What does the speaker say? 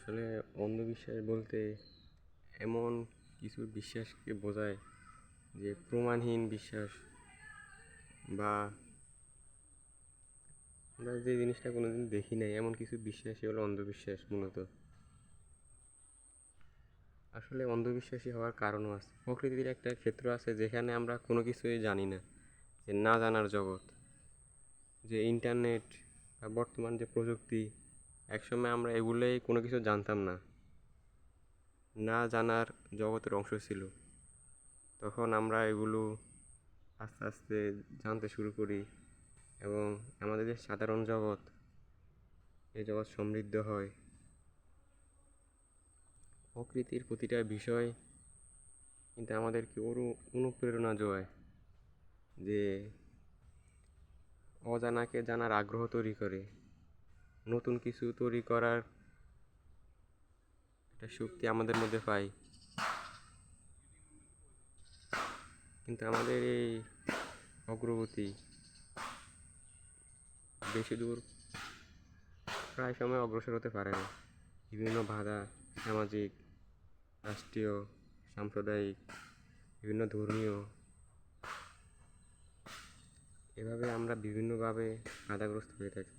আসলে অন্ধবিশ্বাস বলতে এমন কিছু বিশ্বাসকে বোঝায় যে প্রমাণহীন বিশ্বাস বা আমরা যে জিনিসটা কোনোদিন দেখি নাই এমন কিছু বিশ্বাসই হলো অন্ধবিশ্বাস মূলত। আসলে অন্ধবিশ্বাসী হওয়ার কারণও আছে। প্রকৃতির একটা ক্ষেত্র আছে যেখানে আমরা কোনো কিছুই জানি না, যে না জানার জগৎ, যে ইন্টারনেট বা বর্তমান যে প্রযুক্তি, একসময় আমরা এগুলোই কোনো কিছু জানতাম না, না জানার জগতের অংশ ছিল। তখন আমরা এগুলো আস্তে আস্তে জানতে শুরু করি এবং আমাদের যে সাধারণ জগৎ, এই জগৎ সমৃদ্ধ হয়। প্রকৃতির প্রতিটা বিষয় কিন্তু আমাদেরকে অনুপ্রেরণা যোগায়, যে অজানাকে জানার আগ্রহ তৈরি করে, নতুন কিছু তৈরি করার একটা শক্তি আমাদের মধ্যে পাই। কিন্তু আমাদের এই অগ্রগতি বেশি দূর প্রায় সময় অগ্রসর হতে পারে না। বিভিন্ন বাধা, সামাজিক, রাষ্ট্রীয়, সাম্প্রদায়িক, বিভিন্ন ধর্মীয়, এভাবে আমরা বিভিন্নভাবে বাধাগ্রস্ত হয়ে থাকি।